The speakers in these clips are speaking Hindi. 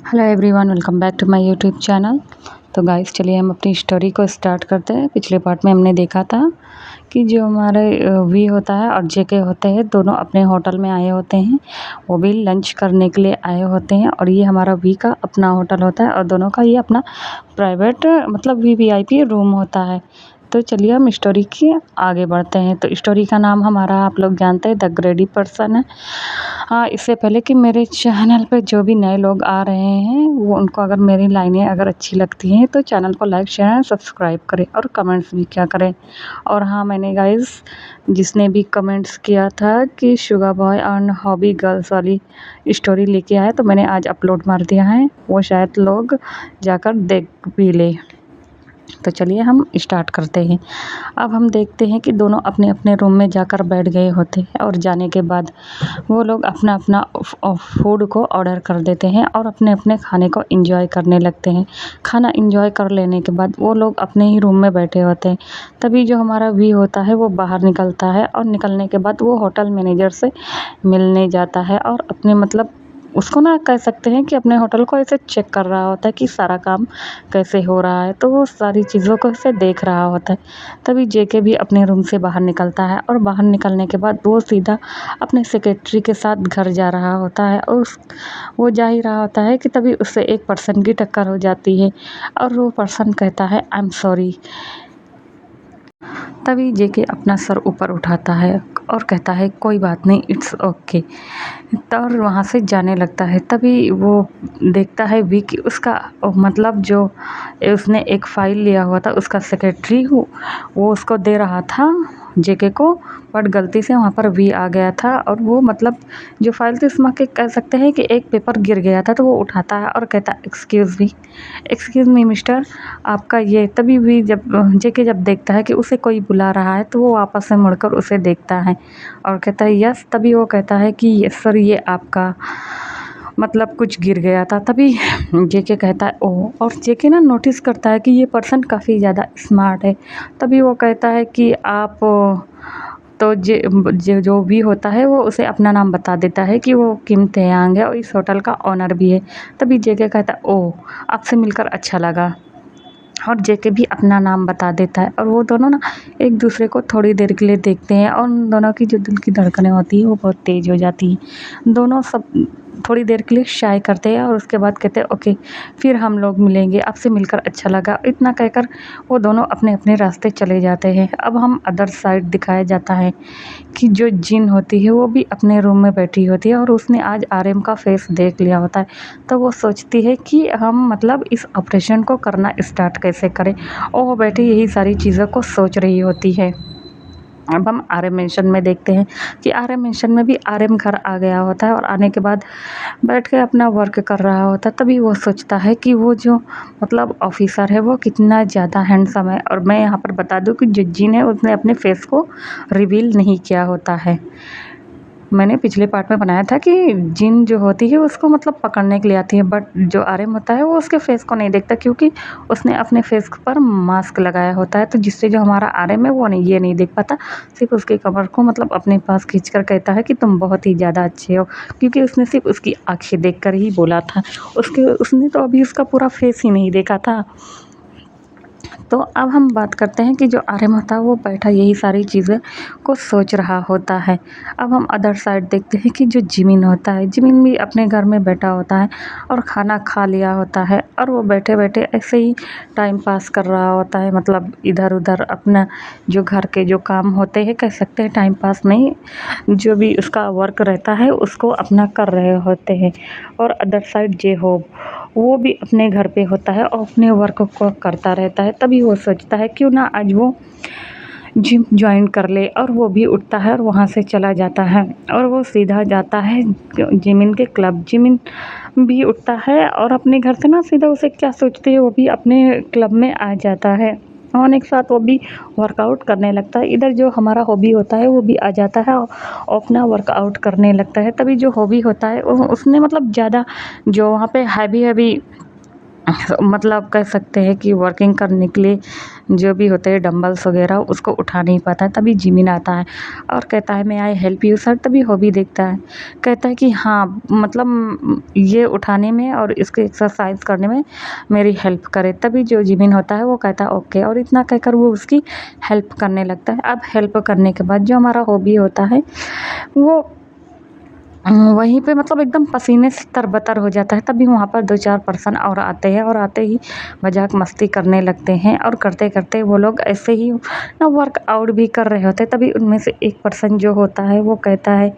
Hello everyone, welcome back to my YouTube channel. तो गाइस चलिए हम अपनी स्टोरी को स्टार्ट करते हैं। पिछले पार्ट में हमने देखा था कि जो हमारे वी होता है और जेके होते हैं, दोनों अपने होटल में आए होते हैं। वो भी लंच करने के लिए आए होते हैं और ये हमारा वी का अपना होटल होता है और दोनों का ये अपना प्राइवेट मतलब वीवीआईपी रूम होता है। तो चलिए हम स्टोरी के आगे बढ़ते हैं। तो स्टोरी का नाम हमारा आप लोग जानते हैं, द ग्रेडी पर्सन है। हाँ, इससे पहले कि मेरे चैनल पे जो भी नए लोग आ रहे हैं वो उनको अगर मेरी लाइनें अगर अच्छी लगती हैं तो चैनल को लाइक शेयर एंड सब्सक्राइब करें और कमेंट्स भी क्या करें। और हाँ, मैंने गाइस जिसने भी कमेंट्स किया था कि sugar boy and hobby girls वाली स्टोरी लेके आए, तो मैंने आज अपलोड मार दिया है, वो शायद लोग जाकर देख भी ले। तो चलिए हम स्टार्ट करते हैं। अब हम देखते हैं कि दोनों अपने अपने रूम में जाकर बैठ गए होते हैं और जाने के बाद वो लोग अपना अपना फूड को ऑर्डर कर देते हैं और अपने अपने खाने को एंजॉय करने लगते हैं। खाना एंजॉय कर लेने के बाद वो लोग अपने ही रूम में बैठे होते हैं। तभी जो हमारा वी होता है वो बाहर निकलता है और निकलने के बाद वो होटल मैनेजर से मिलने जाता है और अपने मतलब उसको ना कह सकते हैं कि अपने होटल को ऐसे चेक कर रहा होता है कि सारा काम कैसे हो रहा है। तो वो सारी चीज़ों को ऐसे देख रहा होता है। तभी जेके भी अपने रूम से बाहर निकलता है और बाहर निकलने के बाद वो सीधा अपने सेक्रेटरी के साथ घर जा रहा होता है और वो जा ही रहा होता है कि तभी उससे एक पर्सन की टक्कर हो जाती है और वो पर्सन कहता है आई एम सॉरी। तभी जेके अपना सर ऊपर उठाता है और कहता है कोई बात नहीं, इट्स ओके। और वहाँ से जाने लगता है। तभी वो देखता है वी कि उसका मतलब जो उसने एक फ़ाइल लिया हुआ था उसका सेक्रेटरी वो उसको दे रहा था जेके को, बट गलती से वहाँ पर वी आ गया था और वो मतलब जो फ़ाइल थी उसमें के कह सकते हैं कि एक पेपर गिर गया था। तो वो उठाता है और कहता है एक्सक्यूज़ मी मिस्टर, आपका ये। तभी वी जब जेके जब देखता है कि उसे कोई बुला रहा है तो वो वापस से मुड़कर उसे देखता है और कहता है यस। तभी वो कहता है कि यस सर, ये आपका मतलब कुछ गिर गया था। तभी जेके कहता है ओह, और जेके ना नोटिस करता है कि ये पर्सन काफ़ी ज़्यादा स्मार्ट है। तभी वो कहता है कि आप तो जो भी होता है वो उसे अपना नाम बता देता है कि वो किम तेयांग है और इस होटल का ऑनर भी है। तभी जेके कहता है ओह, आपसे मिलकर अच्छा लगा, और जेके भी अपना नाम बता देता है। और वो दोनों ना एक दूसरे को थोड़ी देर के लिए देखते हैं और उन दोनों की जो दिल की धड़कनें होती है वो बहुत तेज़ हो जाती हैं। दोनों सब थोड़ी देर के लिए शाय करते हैं और उसके बाद कहते हैं ओके, फिर हम लोग मिलेंगे, आपसे मिलकर अच्छा लगा। इतना कहकर वो दोनों अपने अपने रास्ते चले जाते हैं। अब हम अदर साइड दिखाया जाता है कि जो जिन होती है वो भी अपने रूम में बैठी होती है और उसने आज आरएम का फेस देख लिया होता है। तो वो सोचती है कि हम मतलब इस ऑपरेशन को करना स्टार्ट कैसे करें, और वो बैठी यही सारी चीज़ों को सोच रही होती है। अब हम आरएम मेंशन में देखते हैं कि आरएम मेंशन में भी आरएम घर आ गया होता है और आने के बाद बैठ के अपना वर्क कर रहा होता है। तभी वो सोचता है कि वो जो मतलब ऑफिसर है वो कितना ज़्यादा हैंडसम है। और मैं यहाँ पर बता दूँ कि जो जिन है उसने अपने फेस को रिवील नहीं किया होता है। मैंने पिछले पार्ट में बनाया था कि जिन जो होती है उसको मतलब पकड़ने के लिए आती है, बट जो आरएम होता है वो उसके फेस को नहीं देखता क्योंकि उसने अपने फेस पर मास्क लगाया होता है। तो जिससे जो हमारा आरएम है वो नहीं ये नहीं देख पाता, सिर्फ उसके कमर को मतलब अपने पास खींचकर कहता है कि तुम बहुत ही ज़्यादा अच्छे हो, क्योंकि उसने सिर्फ उसकी आँखें देखकर ही बोला था। उसने तो अभी उसका पूरा फेस ही नहीं देखा था। तो अब हम बात करते हैं कि जो आर्यन होता है वो बैठा यही सारी चीज़ें को सोच रहा होता है। अब हम अदर साइड देखते हैं कि जो जिमिन होता है, जिमिन भी अपने घर में बैठा होता है और खाना खा लिया होता है और वो बैठे बैठे ऐसे ही टाइम पास कर रहा होता है। मतलब इधर उधर अपना जो घर के जो काम होते हैं, कह सकते हैं टाइम पास नहीं, जो भी उसका वर्क रहता है उसको अपना कर रहे होते हैं। और अदर साइड जे हो वो भी अपने घर पे होता है और अपने वर्क को करता रहता है। तभी वो सोचता है क्यों ना आज वो जिम ज्वाइन कर ले, और वो भी उठता है और वहाँ से चला जाता है और वो सीधा जाता है जिमिन के क्लब। जिमिन भी उठता है और अपने घर से ना सीधा उसे क्या सोचते है वो भी अपने क्लब में आ जाता है और एक साथ वो भी वर्कआउट करने लगता है। इधर जो हमारा हॉबी होता है वो भी आ जाता है और अपना वर्कआउट करने लगता है। तभी जो हॉबी होता है उसने मतलब ज़्यादा जो वहाँ पे हैवी हैवी मतलब कह सकते हैं कि वर्किंग करने के लिए जो भी होते हैं डंबल्स वगैरह उसको उठा नहीं पाता है। तभी जिमिन आता है और कहता है, मैं आई हेल्प यू सर। तभी हॉबी देखता है, कहता है कि हाँ मतलब ये उठाने में और इसके एक्सरसाइज करने में मेरी हेल्प करे। तभी जो जिमिन होता है वो कहता है ओके, और इतना कहकर वो उसकी हेल्प करने लगता है। अब हेल्प करने के बाद जो हमारा हॉबी होता है वो वहीं पे मतलब एकदम पसीने से तरबतर हो जाता है। तभी वहाँ पर 2-4 पर्सन और आते हैं और आते ही मजाक मस्ती करने लगते हैं, और करते करते वो लोग ऐसे ही ना वर्कआउट भी कर रहे होते हैं। तभी उनमें से एक पर्सन जो होता है वो कहता है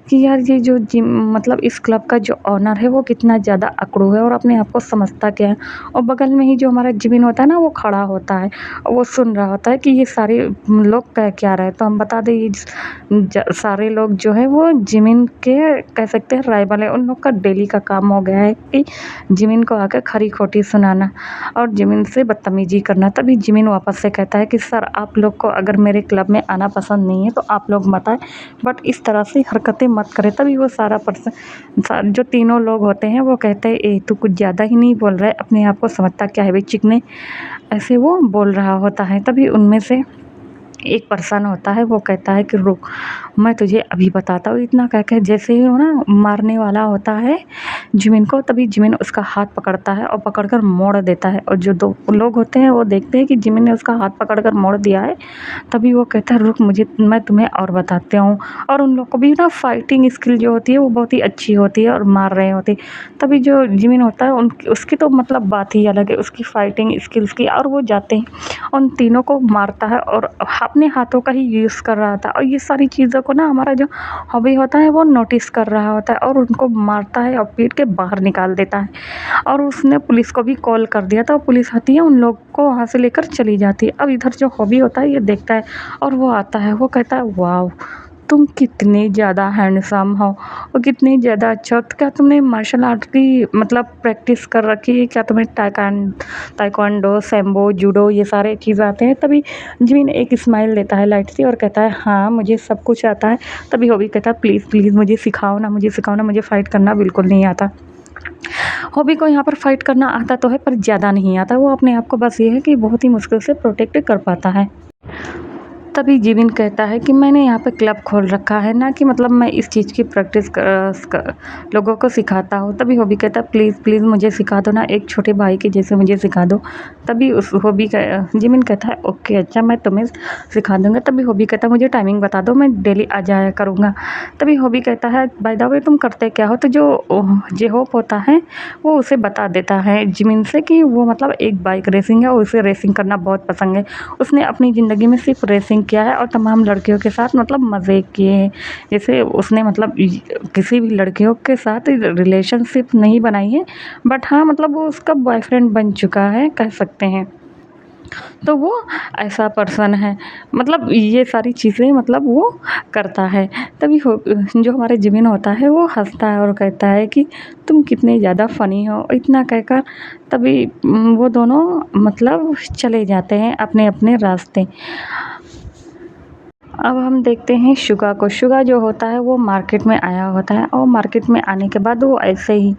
कि यार ये जो जिम मतलब इस क्लब का जो ऑनर है वो कितना ज़्यादा अकड़ू है और अपने आप को समझता क्या है। और बगल में ही जो हमारा जिमिन होता है ना वो खड़ा होता है और वो सुन रहा होता है कि ये सारे लोग कह क्या रहे हैं। तो हम बता दें ये सारे लोग जो है वो जिमिन के कह सकते हैं राइवल है। उन लोग का डेली का काम हो गया है कि जिमिन को आकर खरी खोटी सुनाना और जिमिन से बदतमीजी करना। तभी जिमिन वापस से कहता है कि सर आप लोग को अगर मेरे क्लब में आना पसंद नहीं है तो आप लोग मत आए, बट इस तरह से हरकतें मत करें। तभी वो सारा पर्सन जो तीनों लोग होते हैं वो कहते हैं ए तू कुछ ज़्यादा ही नहीं बोल रहा है, अपने आप को समझता क्या है भाई चिकने, ऐसे वो बोल रहा होता है। तभी उनमें से एक पर्सन होता है वो कहता है कि रुक मैं तुझे अभी बताता हूँ। इतना कह के जैसे ही वो ना मारने वाला होता है जिमिन को, तभी जिमिन उसका हाथ पकड़ता है और पकड़कर मोड़ देता है। और जो दो लोग होते हैं वो देखते हैं कि जिमिन ने उसका हाथ पकड़कर मोड़ दिया है। तभी वो कहता है रुक मुझे मैं तुम्हें और बताते हूँ। और उन लोग को भी ना फाइटिंग स्किल जो होती है वो बहुत ही अच्छी होती है और मार रहे होते हैं। तभी जो जिमिन होता है उसकी तो मतलब बात ही अलग है उसकी फाइटिंग स्किल्स की। और वो जाते हैं उन तीनों को मारता है और अपने हाथों का ही यूज़ कर रहा था। और ये सारी चीज़ों को ना हमारा जो हॉबी होता है वो नोटिस कर रहा होता है और उनको मारता है और पीट के बाहर निकाल देता है। और उसने पुलिस को भी कॉल कर दिया था, पुलिस आती है उन लोग को वहाँ से लेकर चली जाती है। अब इधर जो हॉबी होता है ये देखता है और वो आता है, वो कहता है वाह तुम कितने ज़्यादा हैंडसम हो और कितने ज़्यादा अच्छा हो। तो क्या तुमने मार्शल आर्ट की मतलब प्रैक्टिस कर रखी है? क्या तुम्हें ताइक्वांडो, सैम्बो, जूडो ये सारे चीज़ आते हैं? तभी जिमिन एक स्माइल देता है लाइट सी और कहता है हाँ मुझे सब कुछ आता है। तभी हॉबी कहता है प्लीज़ प्लीज़ मुझे सिखाओ ना, मुझे सिखाओ ना, मुझे फ़ाइट करना बिल्कुल नहीं आता। हॉबी को यहाँ पर फ़ाइट करना आता तो है पर ज़्यादा नहीं आता। वो अपने आप को बस ये है कि बहुत ही मुश्किल से प्रोटेक्ट कर पाता है। तभी जिमिन कहता है कि मैंने यहाँ पे क्लब खोल रखा है ना कि मतलब मैं इस चीज़ की प्रैक्टिस लोगों को सिखाता हूँ। तभी हॉबी कहता है प्लीज़ प्लीज़ मुझे सिखा दो ना, एक छोटे भाई के जैसे मुझे सिखा दो। तभी उस हॉबी का जिमिन कहता है ओके अच्छा मैं तुम्हें सिखा दूँगा। तभी हॉबी कहता है मुझे टाइमिंग बता दो मैं डेली आ जाया करूँगा। तभी हॉबी कहता है बाय द वे तुम करते क्या हो? तो जो जेहोप होता है वो उसे बता देता है जिमिन से कि वो मतलब एक बाइक रेसिंग है और उसे रेसिंग करना बहुत पसंद है। उसने अपनी ज़िंदगी में सिर्फ रेसिंग किया है और तमाम लड़कियों के साथ मतलब मज़े किए हैं। जैसे उसने मतलब किसी भी लड़कियों के साथ रिलेशनशिप नहीं बनाई है, बट हाँ मतलब वो उसका बॉयफ्रेंड बन चुका है कह सकते हैं। तो वो ऐसा पर्सन है, मतलब ये सारी चीज़ें मतलब वो करता है। तभी जो हमारे जिमिन होता है वो हंसता है और कहता है कि तुम कितने ज़्यादा फ़नी हो। इतना कहकर तभी वो दोनों मतलब चले जाते हैं अपने अपने रास्ते। अब हम देखते हैं शुगा को। शुगा जो होता है वो मार्केट में आया होता है और मार्केट में आने के बाद वो ऐसे ही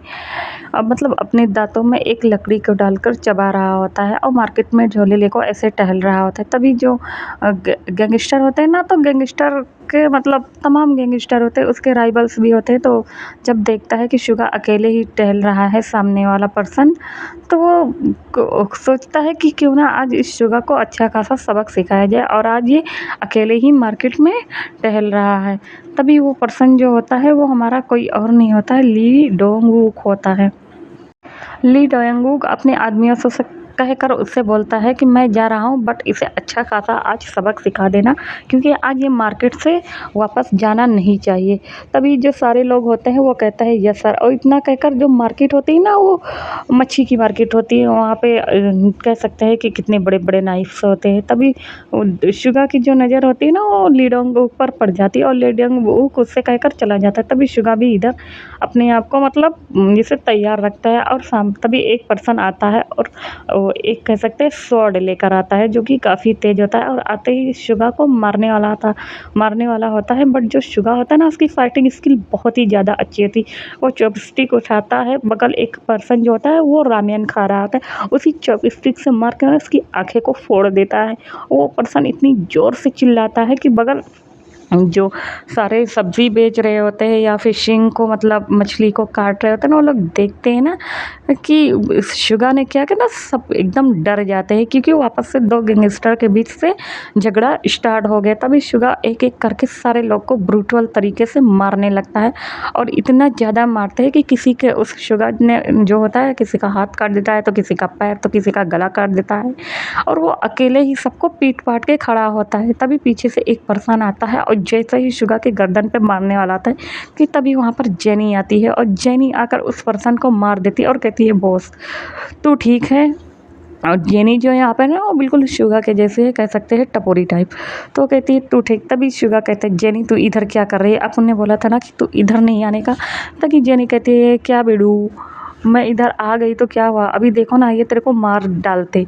अब मतलब अपने दांतों में एक लकड़ी को डालकर चबा रहा होता है और मार्केट में झोले लेकर ऐसे टहल रहा होता है। तभी जो गैंगस्टर होते हैं ना, तो गैंगस्टर के मतलब तमाम गैंगस्टर होते हैं उसके राइवल्स भी होते हैं। तो जब देखता है कि शुगा अकेले ही टहल रहा है सामने वाला पर्सन, तो वो सोचता है कि क्यों ना आज इस शुगा को अच्छा खासा सबक सिखाया जाए और आज ये अकेले ही मार्केट में टहल रहा है। तभी वो पर्सन जो होता है वो हमारा कोई और नहीं होता है, ली डोंग वूक होता है। ली डोंग वूक अपने आदमियों से कहकर उससे बोलता है कि मैं जा रहा हूँ बट इसे अच्छा खासा आज सबक सिखा देना क्योंकि आज ये मार्केट से वापस जाना नहीं चाहिए। तभी जो सारे लोग होते हैं वो कहता है यस सर। और इतना कहकर जो मार्केट होती है ना वो मच्छी की मार्केट होती है, वहाँ पे कह सकते हैं कि कितने बड़े बड़े नाइफ्स होते हैं। तभी शुगा की जो नज़र होती है ना वो लीडोंग ऊपर पड़ जाती है और लीडोंग उससे कहकर चला जाता है। तभी शुगा भी इधर अपने आप को मतलब जैसे तैयार रखता है और तभी एक पर्सन आता है और एक कह सकते हैं स्वॉर्ड लेकर आता है जो कि काफ़ी तेज़ होता है और आते ही शुगा को मारने वाला होता है। बट जो शुगा होता है ना उसकी फाइटिंग स्किल बहुत ही ज़्यादा अच्छी होती है। वो चॉपस्टिक उठाता है, बगल एक पर्सन जो होता है वो रामेन खा रहा होता है, उसी चॉपस्टिक से मार के ना उसकी आँखें को फोड़ देता है। वो पर्सन इतनी ज़ोर से चिल्लाता है कि बगल जो सारे सब्ज़ी बेच रहे होते हैं या फिशिंग को मतलब मछली को काट रहे होते हैं ना, वो लोग देखते हैं ना कि शुगा ने क्या किया ना, सब एकदम डर जाते हैं क्योंकि वापस से 2 गैंगस्टर के बीच से झगड़ा स्टार्ट हो गया। तभी शुगा एक-एक करके सारे लोग को ब्रूटल तरीके से मारने लगता है और इतना ज़्यादा मारते हैं कि किसी के उस शुगा ने जो होता है किसी का हाथ काट देता है, तो किसी का पैर, तो किसी का गला काट देता है और वो अकेले ही सबको पीट-पाट के खड़ा होता है। तभी पीछे से एक पर्सन आता है और जैसे ही शुगा के गर्दन पे मारने वाला आता है कि तभी वहाँ पर जेनी आती है और जेनी आकर उस पर्सन को मार देती है और कहती है, बॉस तू ठीक है? और जेनी जो है यहाँ पे ना वो बिल्कुल शुगा के जैसे है, कह सकते हैं टपोरी टाइप। तो कहती है तू ठीक, तभी शुगा कहता है जेनी तू इधर क्या कर रही है? अपन ने बोला था ना कि तू इधर नहीं आने का। तभी जेनी कहती है क्या बेडू, मैं इधर आ गई तो क्या हुआ? अभी देखो ना ये तेरे को मार डालते।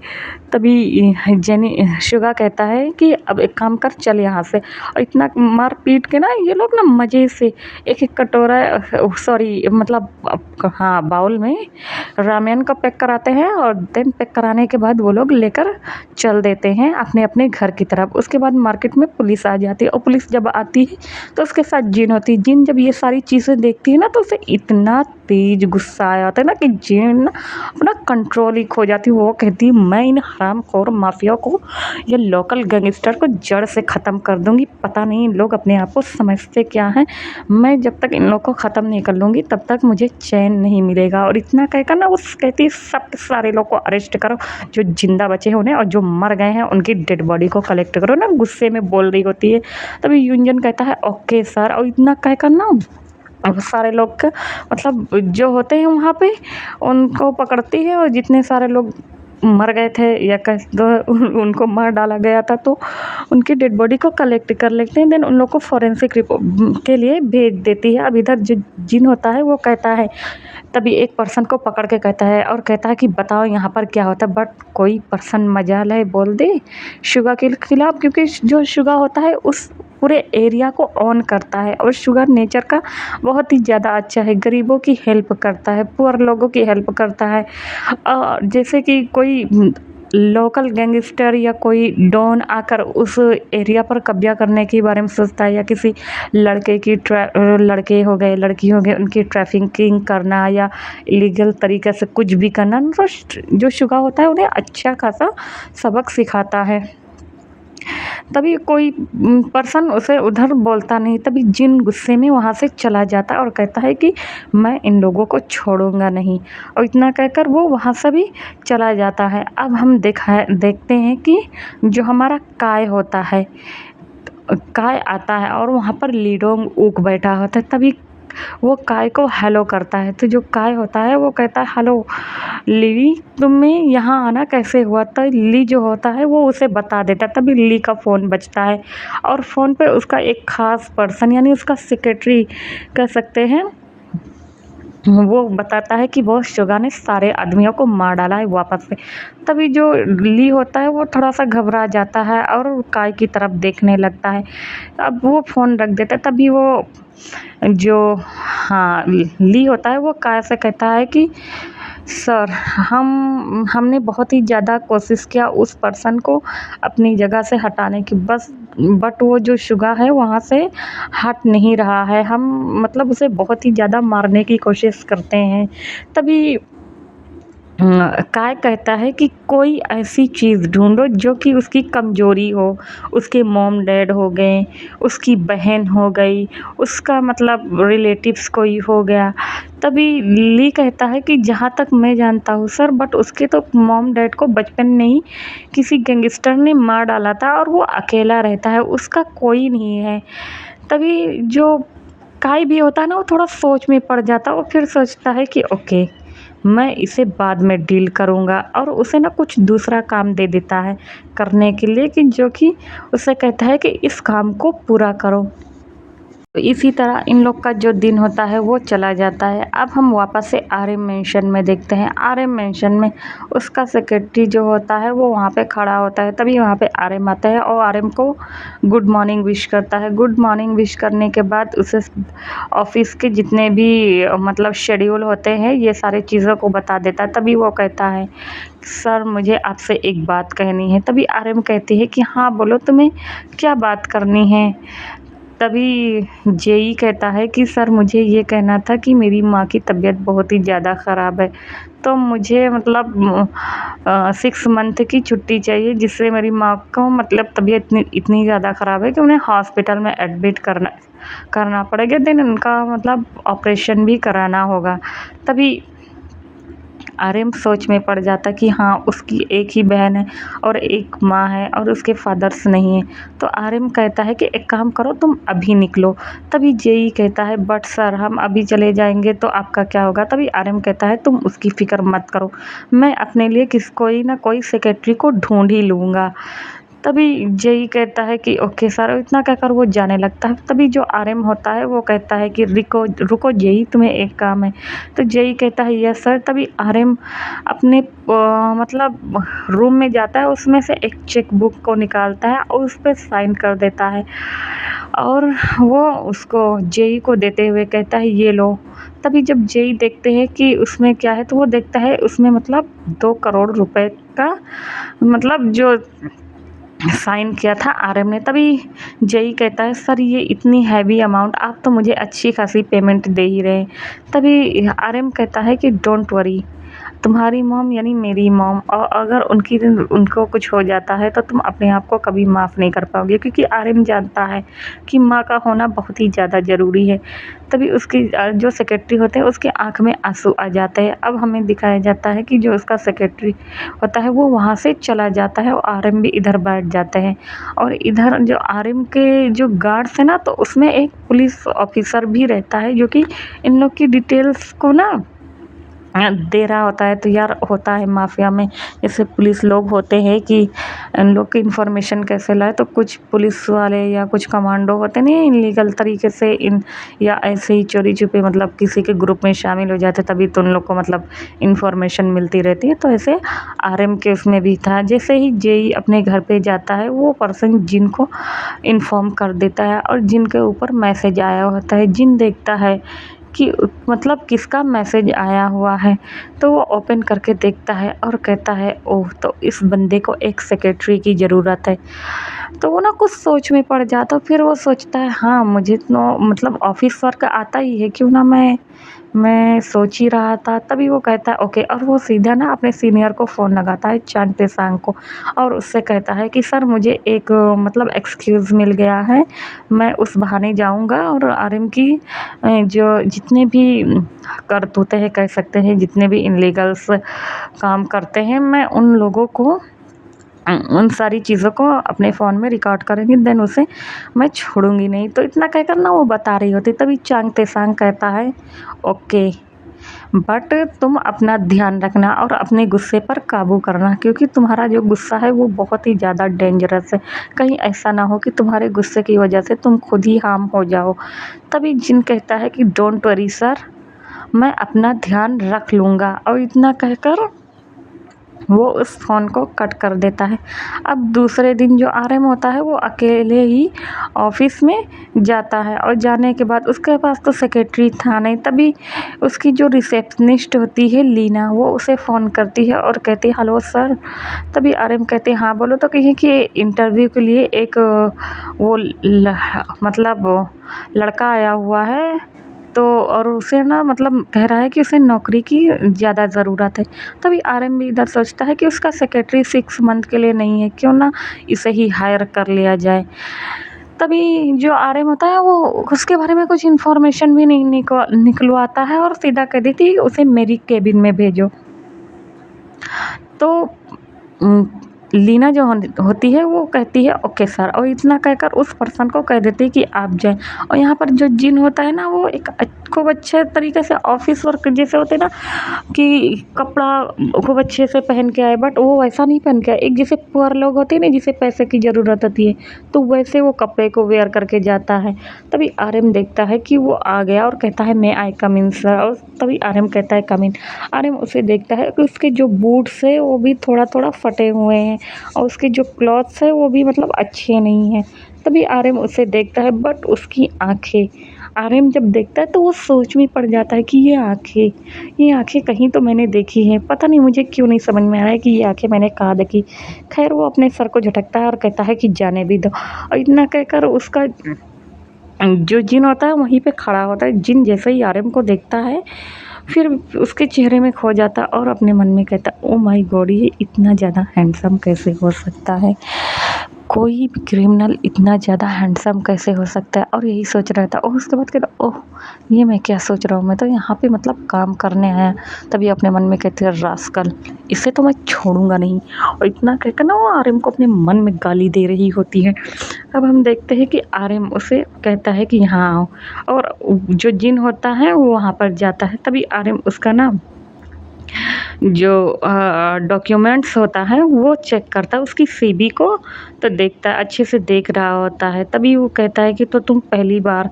तभी जेनी शुगा कहता है कि अब एक काम कर, चल यहाँ से। और इतना मार पीट के ना ये लोग ना मज़े से एक-एक कटोरा सॉरी मतलब हाँ, बाउल में रामेन का पैक कराते हैं और देन पैक कराने के बाद वो लोग लेकर चल देते हैं अपने-अपने घर की तरफ। उसके बाद मार्केट में पुलिस आ जाती है और पुलिस जब आती है तो उसके साथ जिन होती है। जिन जब ये सारी चीज़ें देखती है ना तो उसे इतना तेज़ गुस्सा आया होता है ना कि जिन ना अपना कंट्रोल ही खो जाती है। वो कहती है मैं इन हरामखोर माफिया को, ये लोकल गैंगस्टर को जड़ से ख़त्म कर दूँगी। पता नहीं इन लोग अपने आप को समझते क्या हैं। मैं जब तक इन लोग को ख़त्म नहीं कर लूँगी तब तक मुझे चैन नहीं मिलेगा। और इतना कहकर ना वो कहती है सब के सारे लोग को अरेस्ट करो, जो ज़िंदा बचे हैं उन्हें, और जो मर गए हैं उनकी डेड बॉडी को कलेक्ट करो ना, गुस्से में बोल रही होती है। तभी यूंजन कहता है ओके सर, और इतना कहकर ना अब सारे लोग का मतलब जो होते हैं वहाँ पे उनको पकड़ती है और जितने सारे लोग मर गए थे या कह दो उनको मार डाला गया था तो उनकी डेड बॉडी को कलेक्ट कर लेते हैं। देन उन लोग को फॉरेंसिक रिपोर्ट के लिए भेज देती है। अब इधर जो जिन होता है वो कहता है, तभी एक पर्सन को पकड़ के कहता है और कहता है कि बताओ यहाँ पर क्या होता है। बट कोई पर्सन मजाल है बोल दे शुगा के खिलाफ, क्योंकि जो शुगा होता है उस पूरे एरिया को ऑन करता है और शुगर नेचर का बहुत ही ज़्यादा अच्छा है। गरीबों की हेल्प करता है, पुअर लोगों की हेल्प करता है। जैसे कि कोई लोकल गैंगस्टर या कोई डॉन आकर उस एरिया पर कब्जा करने के बारे में सोचता है या किसी लड़के हो गए, लड़की हो गए, उनकी ट्रैफिकिंग करना या इलीगल तरीके से कुछ भी करना, तो जो शुगा होता है उन्हें अच्छा खासा सबक सिखाता है। तभी कोई पर्सन उसे उधर बोलता नहीं। तभी जिन गुस्से में वहाँ से चला जाता है और कहता है कि मैं इन लोगों को छोड़ूंगा नहीं, और इतना कहकर वो वहाँ से भी चला जाता है। अब हम देखते हैं कि जो हमारा काय होता है, काय आता है और वहाँ पर लीडोंग ऊक बैठा होता है। तभी वो काय को हेलो करता है, तो जो काय होता है वो कहता है हेलो ली, तुम्हें यहाँ आना कैसे हुआ? तो ली जो होता है वो उसे बता देता है। तभी ली का फ़ोन बजता है और फ़ोन पे उसका एक ख़ास पर्सन यानी उसका सेक्रेटरी कह सकते हैं, वो बताता है कि वो शुगा ने सारे आदमियों को मार डाला है वापस से। तभी जो ली होता है वो थोड़ा-सा घबरा जाता है और काय की तरफ देखने लगता है। अब वो फ़ोन रख देता है। तभी वो जो हाँ, ली होता है वो काय से कहता है कि सर हमने बहुत ही ज़्यादा कोशिश किया उस पर्सन को अपनी जगह से हटाने की, बट वो जो शुगा है वहाँ से हट नहीं रहा है। हम मतलब उसे बहुत ही ज़्यादा मारने की कोशिश करते हैं। तभी काय कहता है कि कोई ऐसी चीज़ ढूँढो जो कि उसकी कमज़ोरी हो। उसके मॉम डैड हो गए, उसकी बहन हो गई, उसका मतलब रिलेटिव्स कोई हो गया। तभी ली कहता है कि जहाँ तक मैं जानता हूँ सर, बट उसके तो मॉम डैड को बचपन में ही किसी गैंगस्टर ने मार डाला था और वो अकेला रहता है, उसका कोई नहीं है। तभी जो काय भी होता है ना वो थोड़ा सोच में पड़ जाता है और फिर सोचता है कि ओके, मैं इसे बाद में डील करूँगा, और उसे ना कुछ दूसरा काम दे देता है करने के लिए कि जो कि उसे कहता है कि इस काम को पूरा करो। तो इसी तरह इन लोग का जो दिन होता है वो चला जाता है। अब हम वापस से आर्यन मेंशन में देखते हैं। आर्यन मेंशन में उसका सेक्रेटरी जो होता है वो वहाँ पे खड़ा होता है। तभी वहाँ पे आर्यन आता है और आर्यन को गुड मॉर्निंग विश करता है। गुड मॉर्निंग विश करने के बाद उसे ऑफिस के जितने भी मतलब शेड्यूल होते हैं ये सारी चीज़ों को बता देता है। तभी वो कहता है सर मुझे आपसे एक बात कहनी है। तभी आर्यन कहती है कि हाँ बोलो, तुम्हें क्या बात करनी है। तभी जेई कहता है कि सर मुझे ये कहना था कि मेरी माँ की तबीयत बहुत ही ज़्यादा ख़राब है, तो मुझे मतलब 6 मंथ की छुट्टी चाहिए, जिससे मेरी माँ को मतलब तबीयत इतनी इतनी ज़्यादा ख़राब है कि उन्हें हॉस्पिटल में एडमिट करना पड़ेगा। देन उनका मतलब ऑपरेशन भी कराना होगा। तभी आर्यन सोच में पड़ जाता कि हाँ उसकी एक ही बहन है और एक माँ है और उसके फादर्स नहीं है। तो आर्यन कहता है कि एक काम करो, तुम अभी निकलो। तभी जेई कहता है बट सर हम अभी चले जाएंगे तो आपका क्या होगा। तभी आर्यन कहता है तुम उसकी फ़िक्र मत करो, मैं अपने लिए कोई ना कोई सेक्रेटरी को ढूंढ ही लूँगा। तभी जेई कहता है कि ओके सर, इतना कहकर वो जाने लगता है। तभी जो आर्यन होता है वो कहता है कि रुको जेई, तुम्हें एक काम है। तो जेई कहता है यस सर। तभी आर्यन अपने मतलब रूम में जाता है, उसमें से एक चेक बुक को निकालता है और उस पर साइन कर देता है और वो उसको जेई को देते हुए कहता है ये लो। तभी जब जेई देखते हैं कि उसमें क्या है तो वो देखता है उसमें मतलब 2 करोड़ रुपए का मतलब जो साइन किया था आर्यन ने। तभी जेई कहता है सर ये इतनी हैवी अमाउंट, आप तो मुझे अच्छी खासी पेमेंट दे ही रहे हैं। तभी आर्यन कहता है कि डोंट वरी, तुम्हारी मॉम यानी मेरी मॉम, और अगर उनको कुछ हो जाता है तो तुम अपने आप को कभी माफ़ नहीं कर पाओगे, क्योंकि आर्यन जानता है कि माँ का होना बहुत ही ज़्यादा ज़रूरी है। तभी उसकी जो सेक्रेटरी होते हैं उसकी आँख में आंसू आ जाते हैं। अब हमें दिखाया जाता है कि जो उसका सेक्रेटरी होता है वो वहाँ से चला जाता है और आर्यन भी इधर बैठ जाते हैं। और इधर जो आर्यन के जो गार्ड्स हैं ना, तो उसमें एक पुलिस ऑफिसर भी रहता है जो कि इन लोग की डिटेल्स को ना दे रहा होता है। तो यार होता है माफिया में जैसे पुलिस लोग होते हैं कि इन लोग की इन्फॉर्मेशन कैसे लाए, तो कुछ पुलिस वाले या कुछ कमांडो होते नहीं इनलीगल तरीके से इन या ऐसे ही चोरी छुपे मतलब किसी के ग्रुप में शामिल हो जाते, तभी तो उन लोग को मतलब इन्फॉर्मेशन मिलती रहती है। तो ऐसे आरएम के उसमें भी था। जैसे ही जेई अपने घर पे जाता है वो पर्सन जिन को इन्फॉर्म कर देता है और जिनके ऊपर मैसेज आया होता है। जिन देखता है कि मतलब किसका मैसेज आया हुआ है, तो वो ओपन करके देखता है और कहता है ओह, तो इस बंदे को एक सेक्रेटरी की ज़रूरत है। तो वो ना कुछ सोच में पड़ जाता। फिर वो सोचता है हाँ मुझे तो मतलब ऑफिस वर्क आता ही है, क्यों ना मैं सोच ही रहा था। तभी वो कहता है ओके, और वो सीधा ना अपने सीनियर को फ़ोन लगाता है चांद पे सांग को और उससे कहता है कि सर मुझे एक मतलब एक्सक्यूज़ मिल गया है, मैं उस बहाने जाऊंगा और आर्यन की जो जितने भी करतूते हैं कह सकते हैं, जितने भी इनलीगल्स काम करते हैं, मैं उन लोगों को उन सारी चीज़ों को अपने फ़ोन में रिकॉर्ड करूँगी, देन उसे मैं छोड़ूंगी नहीं। तो इतना कहकर ना वो बता रही होती। तभी चांग तेसांग कहता है ओके, बट तुम अपना ध्यान रखना और अपने गुस्से पर काबू करना, क्योंकि तुम्हारा जो गुस्सा है वो बहुत ही ज़्यादा डेंजरस है। कहीं ऐसा ना हो कि तुम्हारे गुस्से की वजह से तुम खुद ही हार्म हो जाओ। तभी जिन कहता है कि डोंट वरी सर, मैं अपना ध्यान रख लूँगा, और इतना कहकर वो उस फ़ोन को कट कर देता है। अब दूसरे दिन जो आर्यन होता है वो अकेले ही ऑफिस में जाता है और जाने के बाद उसके पास तो सेक्रेटरी था नहीं। तभी उसकी जो रिसेप्शनिस्ट होती है लीना, वो उसे फ़ोन करती है और कहती है हेलो सर। तभी आर्यन कहते हैं हाँ बोलो। तो कहिए कि इंटरव्यू के लिए एक मतलब लड़का आया हुआ है, तो और उसे ना मतलब कह रहा है कि उसे नौकरी की ज़्यादा ज़रूरत है। तभी आर्यन भी इधर सोचता है कि उसका सेक्रेटरी 6 मंथ के लिए नहीं है, क्यों ना इसे ही हायर कर लिया जाए। तभी जो आर्यन होता है वो उसके बारे में कुछ इन्फॉर्मेशन भी नहीं निकलवाता है और सीधा कह देती है उसे मेरी केबिन में भेजो। तो लीना जो होती है वो कहती है ओके सर, और इतना कहकर उस पर्सन को कह देती है कि आप जाएँ। और यहाँ पर जो जिन होता है ना वो एक खूब अच्छे तरीके से ऑफ़िस वर्क जैसे होते हैं ना कि कपड़ा खूब अच्छे से पहन के आए, बट वो वैसा नहीं पहन के आए। एक जैसे पुअर लोग होते हैं ना जिसे पैसे की ज़रूरत होती है, तो वैसे वो कपड़े को वेयर करके जाता है। तभी आर्यन देखता है कि वो आ गया और कहता है मे आई कम इन सर, और तभी आर्यन कहता है कम इन। आर्यन उसे देखता है कि उसके जो बूट्स है वो भी थोड़ा-थोड़ा फटे हुए हैं और उसके जो क्लॉथ्स है वो भी मतलब अच्छे नहीं हैं। तभी आर्यन उसे देखता है, बट उसकी आँखें, आर्यन जब देखता है तो वो सोच में पड़ जाता है कि ये आँखें कहीं तो मैंने देखी हैं, पता नहीं मुझे क्यों नहीं समझ में आ रहा है कि ये आँखें मैंने कहाँ देखी। ख़ैर वो अपने सर को झटकता है और कहता है कि जाने भी दो, और इतना कहकर उसका जो जिन होता है वहीं पे खड़ा होता है। जिन जैसे ही आर्यन को देखता है फिर उसके चेहरे में खो जाता और अपने मन में कहता ओह माय गॉड, ये इतना ज़्यादा हैंडसम कैसे हो सकता है? कोई भी क्रिमिनल इतना ज़्यादा हैंडसम कैसे हो सकता है? और यही सोच रहा था, और उसके बाद कहता ओह! ये मैं क्या सोच रहा हूँ, मैं तो यहाँ पे मतलब काम करने आया। तभी अपने मन में कहते हैं रास्कल, इसे तो मैं छोड़ूँगा नहीं, और इतना कहकर ना वो आर्यन को अपने मन में गाली दे रही होती है। अब हम देखते हैं कि आर्यन उसे कहता है कि यहाँ आओ, और जो जिन होता है वो वहाँ पर जाता है। तभी आर्यन उसका ना जो डॉक्यूमेंट्स होता है वो चेक करता है, उसकी सीवी को तो देखता है, अच्छे से देख रहा होता है। तभी वो कहता है कि तो तुम पहली बार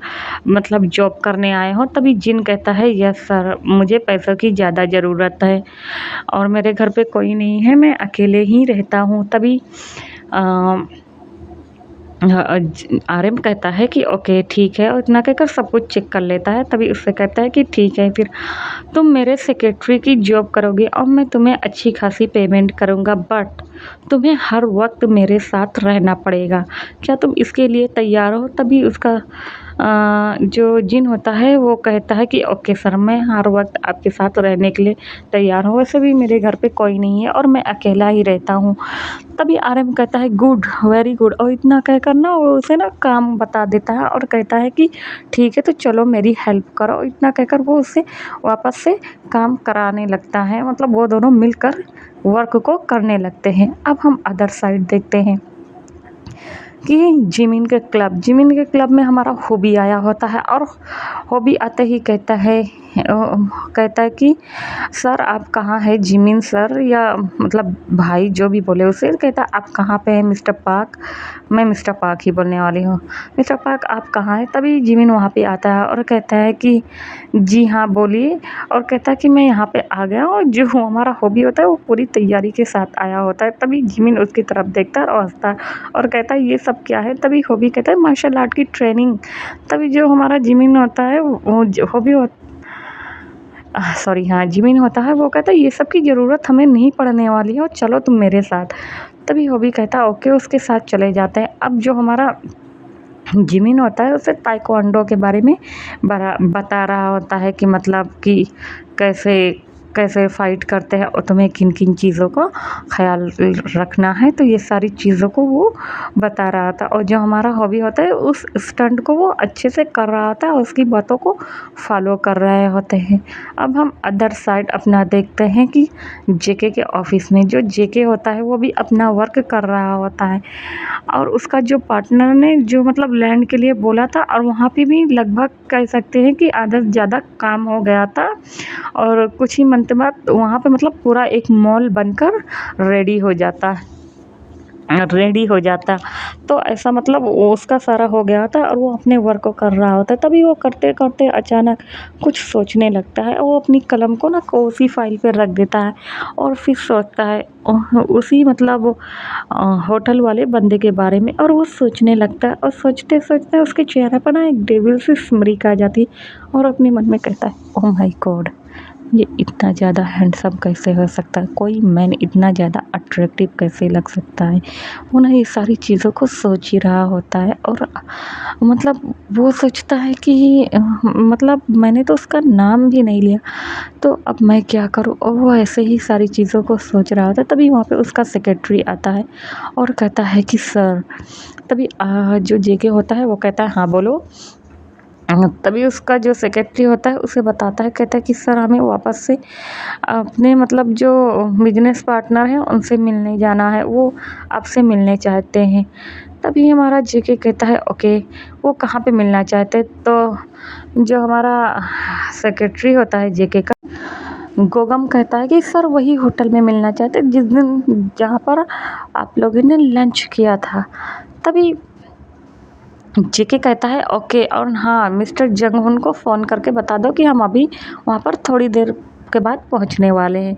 मतलब जॉब करने आए हो? तभी जिन कहता है यस सर, मुझे पैसों की ज़्यादा ज़रूरत है और मेरे घर पे कोई नहीं है, मैं अकेले ही रहता हूँ। तभी अ आर्यन कहता है कि ओके ठीक है, और इतना कहकर सब कुछ चेक कर लेता है। तभी उससे कहता है कि ठीक है, फिर तुम मेरे सेक्रेटरी की जॉब करोगे और मैं तुम्हें अच्छी खासी पेमेंट करूँगा, बट तुम्हें हर वक्त मेरे साथ रहना पड़ेगा। क्या तुम इसके लिए तैयार हो? तभी उसका जो जिन होता है वो कहता है कि ओके सर, मैं हर वक्त आपके साथ रहने के लिए तैयार हूँ। वैसे भी मेरे घर पे कोई नहीं है और मैं अकेला ही रहता हूँ। तभी आर्यन कहता है गुड, वेरी गुड, और इतना कहकर ना वो उसे ना काम बता देता है और कहता है कि ठीक है तो चलो मेरी हेल्प करो। इतना कहकर वो उससे वापस से काम कराने लगता है, मतलब वो दोनों मिलकर वर्क को करने लगते हैं। अब हम अदर साइड देखते हैं कि जिमिन के क्लब में हमारा हॉबी आया होता है, और हॉबी आते ही कहता है कि सर आप कहाँ हैं जिमिन सर, या मतलब भाई जो भी बोले उसे, कहता है आप कहाँ पे हैं मिस्टर पार्क? मैं मिस्टर पार्क ही बोलने वाली हूँ। मिस्टर पार्क आप कहाँ हैं? तभी जिमिन वहाँ पे आता है और कहता है कि जी हाँ बोलिए, और कहता है कि मैं यहाँ पे आ गया हूँ। जो हमारा हॉबी होता है वो पूरी तैयारी के साथ आया होता है। तभी जिमिन उसकी तरफ देखता है और हंसता है और कहता है ये सब क्या है? तभी हॉबी कहता है मार्शल आर्ट की ट्रेनिंग। तभी जो हमारा जिमिन होता है वो हॉबी सॉरी हाँ, जिमिन होता है वो कहता है ये सब की ज़रूरत हमें नहीं पड़ने वाली है, और चलो तुम मेरे साथ। तभी हॉबी कहता है ओके, उसके साथ चले जाते हैं। अब जो हमारा जिमिन होता है उसे ताइक्वांडो के बारे में बता रहा होता है कि मतलब कि कैसे कैसे फ़ाइट करते हैं और तुम्हें किन किन चीज़ों का ख्याल रखना है, तो ये सारी चीज़ों को वो बता रहा था। और जो हमारा हॉबी होता है उस स्टंट को वो अच्छे से कर रहा होता है और उसकी बातों को फॉलो कर रहे होते हैं। अब हम अदर साइड अपना देखते हैं कि जेके के ऑफिस में जो जेके होता है वो भी अपना वर्क कर रहा होता है, और उसका जो पार्टनर ने जो मतलब लैंड के लिए बोला था, और वहाँ पे भी लगभग कह सकते हैं कि आधा से ज़्यादा काम हो गया था, और कुछ ही मंथ बाद वहाँ पे मतलब पूरा एक मॉल बनकर रेडी हो जाता रेडी हो जाता। तो ऐसा मतलब वो उसका सारा हो गया था और वो अपने वर्क को कर रहा होता है। तभी वो करते-करते अचानक कुछ सोचने लगता है, और वो अपनी कलम को ना उसी फाइल पे रख देता है और फिर सोचता है उसी मतलब होटल वाले बंदे के बारे में, और वो सोचने लगता है, और सोचते-सोचते उसके चेहरे पर ना एक डेविल सी स्माइल आ जाती है और अपने मन में कहता है ओह माय गॉड, ये इतना ज़्यादा हैंडसम कैसे हो सकता है? कोई मैन इतना ज़्यादा अट्रैक्टिव कैसे लग सकता है? वो ना ये सारी चीज़ों को सोच ही रहा होता है, और मतलब वो सोचता है कि मतलब मैंने तो उसका नाम भी नहीं लिया, तो अब मैं क्या करूँ? और वो ऐसे ही सारी चीज़ों को सोच रहा होता है। तभी वहाँ पे उसका सेक्रेटरी आता है और कहता है कि सर, तभी जो जेके होता है वो कहता है हाँ बोलो। तभी उसका जो सेक्रेटरी होता है उसे बताता है, कहता है कि सर हमें वापस से अपने मतलब जो बिजनेस पार्टनर हैं उनसे मिलने जाना है, वो आपसे मिलने चाहते हैं। तभी हमारा जेके कहता है ओके, वो कहाँ पे मिलना चाहते हैं? तो जो हमारा सेक्रेटरी होता है जेके का, गोगम कहता है कि सर वही होटल में मिलना चाहते हैं जिस दिन जहाँ पर आप लोगों ने लंच किया था। तभी जेके कहता है ओके, और हाँ मिस्टर जंगहुन को फ़ोन करके बता दो कि हम अभी वहाँ पर थोड़ी देर के बाद पहुँचने वाले हैं।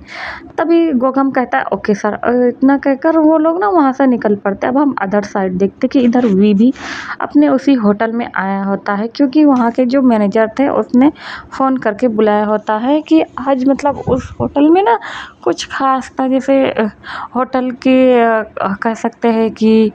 तभी गोगम कहता है ओके सर, इतना कहकर वो लोग ना वहाँ से निकल पड़ते हैं। अब हम अदर साइड देखते कि इधर वी भी अपने उसी होटल में आया होता है, क्योंकि वहाँ के जो मैनेजर थे उसने फ़ोन करके बुलाया होता है कि आज मतलब उस होटल में ना कुछ ख़ास था। जैसे होटल के कह सकते हैं कि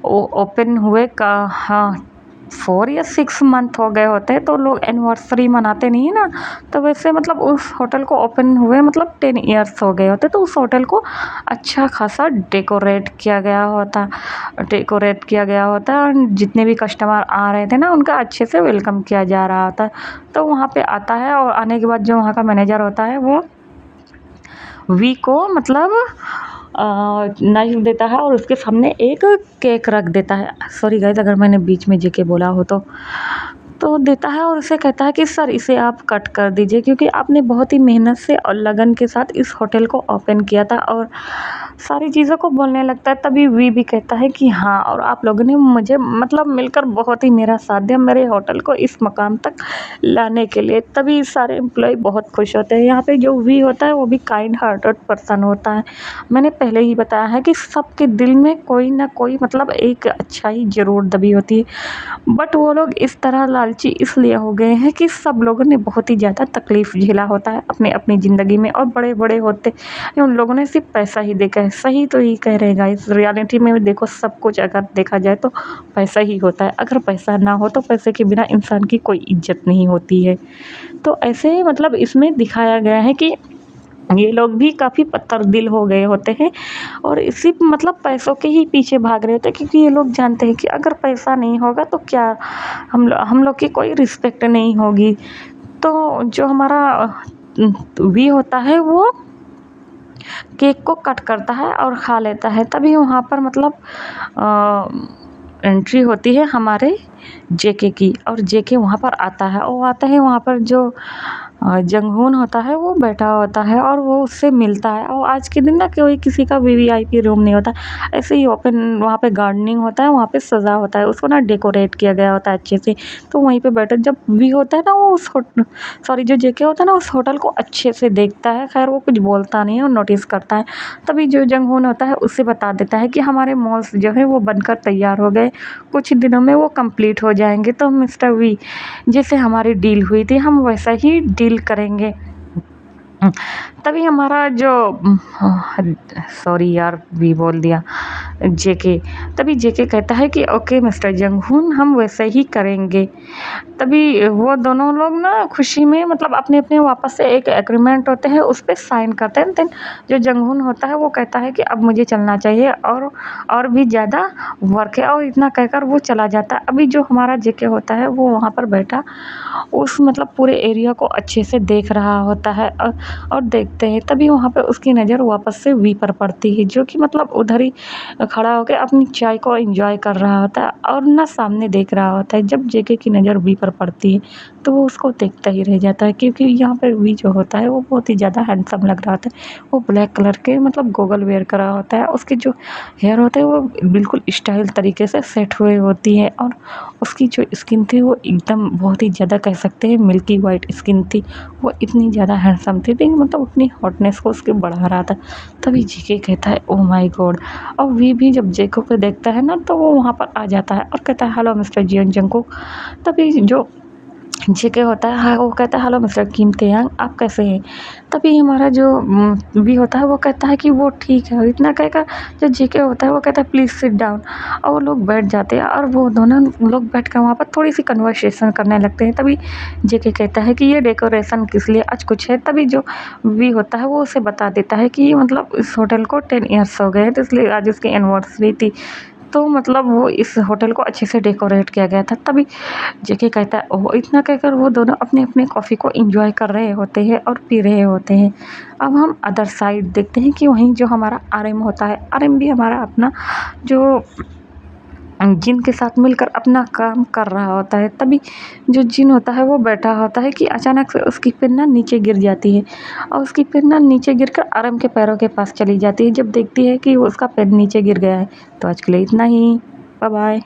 ओपन हुए का हाँ 4 या 6 मंथ हो गए होते हैं, तो लोग एनिवर्सरी मनाते नहीं है ना, तो वैसे मतलब उस होटल को ओपन हुए मतलब 10 ईयर्स हो गए होते, तो उस होटल को अच्छा खासा डेकोरेट किया गया होता है, और जितने भी कस्टमर आ रहे थे ना उनका अच्छे से वेलकम किया जा रहा होता है। तो वहाँ पे आता है, और आने के बाद जो वहाँ का मैनेजर होता है वो वी को मतलब नाइफ देता है और उसके सामने एक केक रख देता है। सॉरी गाइस अगर मैंने बीच में जेके बोला हो तो देता है, और उसे कहता है कि सर इसे आप कट कर दीजिए, क्योंकि आपने बहुत ही मेहनत से और लगन के साथ इस होटल को ओपन किया था, और सारी चीज़ों को बोलने लगता है। तभी वी भी कहता है कि हाँ, और आप लोगों ने मुझे मतलब मिलकर बहुत ही मेरा साथ दिया मेरे होटल को इस मकाम तक लाने के लिए। तभी सारे एम्प्लॉय बहुत खुश होते हैं। यहाँ पे जो वी होता है वो भी काइंड हार्टेड पर्सन होता है। मैंने पहले ही बताया है कि सबके दिल में कोई ना कोई मतलब एक अच्छाई ज़रूर दबी होती है, बट वो लोग इस तरह लालची इसलिए हो गए हैं कि सब लोगों ने बहुत ही ज़्यादा तकलीफ़ झेला होता है अपने अपनी ज़िंदगी में, और बड़े बड़े होते उन लोगों ने सिर्फ पैसा ही देखा है। सही तो ही कह रहे गाइस, रियलिटी में भी देखो सब कुछ अगर देखा जाए तो पैसा ही होता है। अगर पैसा ना हो तो पैसे के बिना इंसान की कोई इज्जत नहीं होती है। तो ऐसे ही मतलब इसमें दिखाया गया है कि ये लोग भी काफ़ी पत्थर दिल हो गए होते हैं, और इसी मतलब पैसों के ही पीछे भाग रहे होते हैं, क्योंकि ये लोग जानते हैं कि अगर पैसा नहीं होगा तो क्या हम लोग की कोई रिस्पेक्ट नहीं होगी। तो जो हमारा वी होता है वो केक को कट करता है और खा लेता है। तभी वहाँ पर मतलब एंट्री होती है हमारे जेके की, और जेके वहाँ पर आता है, और आता है वहाँ पर जो जंगहून होता है वो बैठा होता है, और वो उससे मिलता है। और आज के दिन ना कोई किसी का वीवीआईपी रूम नहीं होता, ऐसे ही ओपन वहाँ पे गार्डनिंग होता है, वहाँ पे सजा होता है, उसको ना डेकोरेट किया गया होता है अच्छे से। तो वहीं पे बैठे जब वी होता है ना वो सॉरी जो जेके होता है ना उस होटल को अच्छे से देखता है। खैर वो कुछ बोलता नहीं है और नोटिस करता है। तभी जो जंगहून होता है उससे बता देता है कि हमारे मॉल्स जो है वो बनकर तैयार हो गए, कुछ दिनों में वो कंप्लीट हो जाएंगे। तो मिस्टर वी, जैसे हमारी डील हुई थी हम वैसा ही डील करेंगे। तभी हमारा जो सॉरी यार वी बोल दिया, जेके। तभी जेके कहता है कि ओके मिस्टर जंगहून हम वैसे ही करेंगे। तभी वो दोनों लोग ना खुशी में मतलब अपने अपने वापस से एक एग्रीमेंट होते हैं उस पर साइन करते हैं। देन जो जंगहून होता है वो कहता है कि अब मुझे चलना चाहिए, और भी ज़्यादा वर्क है, और इतना कहकर वो चला जाता है। अभी जो हमारा जेके होता है वो वहाँ पर बैठा उस मतलब पूरे एरिया को अच्छे से देख रहा होता है, और देखते हैं तभी वहाँ पे उसकी नज़र वापस से वी पर पड़ती है, जो कि मतलब उधर ही खड़ा होकर अपनी चाय को एंजॉय कर रहा होता है और ना सामने देख रहा होता है। जब जेके की नज़र वी पर पड़ती है तो वो उसको देखता ही रह जाता है, क्योंकि यहाँ पर वी जो होता है वो बहुत ही ज़्यादा हैंडसम लग रहा होता है। वो ब्लैक कलर के मतलब गोगल वेयर करा होता है, उसके जो हेयर होते हैं वो बिल्कुल स्टाइल तरीके से सेट हुए होती है, और उसकी जो स्किन थी वो एकदम बहुत ही ज़्यादा कह सकते हैं मिल्की वाइट स्किन थी। वो इतनी ज़्यादा हैंडसम थी, लेकिन मतलब उतनी हॉटनेस को उसके बढ़ा रहा था। तभी जेके कहता है ओह माय गॉड, और वी भी जब जेको को देखता है ना तो वो वहाँ पर आ जाता है और कहता है हेलो मिस्टर जियन जंगकुक। तभी जो जेके होता है हाँ वो कहता है हेलो मिस्टर किम तेयांग आप कैसे हैं। तभी हमारा जो वी होता है वो कहता है कि वो ठीक है। इतना कहकर जो जेके होता है वो कहता है प्लीज़ सिट डाउन, और वो लोग बैठ जाते हैं, और वो दोनों लोग बैठ कर वहाँ पर थोड़ी सी कन्वर्सेशन करने लगते हैं। तभी जेके कहता है कि ये डेकोरेशन किस लिए आज कुछ है। तभी जो वी होता है वो उसे बता देता है कि मतलब इस होटल को 10 ईयर्स हो गए हैं, तो इसलिए आज उसकी एनिवर्सरी थी। तो मतलब वो इस होटल को अच्छे से डेकोरेट किया गया था। तभी जेके कहता है ओह! इतना कहकर वो दोनों अपनी-अपनी कॉफ़ी को एन्जॉय कर रहे होते हैं और पी रहे होते हैं। अब हम अदर साइड देखते हैं कि वहीं जो हमारा आरएम होता है, आरएम भी हमारा अपना जो जिन के साथ मिलकर अपना काम कर रहा होता है। तभी जो जिन होता है वो बैठा होता है कि अचानक से उसकी पिन्ना नीचे गिर जाती है और उसकी पिन्ना नीचे गिरकर आरएम के पैरों के पास चली जाती है। जब देखती है कि उसका पैर नीचे गिर गया है। तो आज के लिए इतना ही। Bye bye.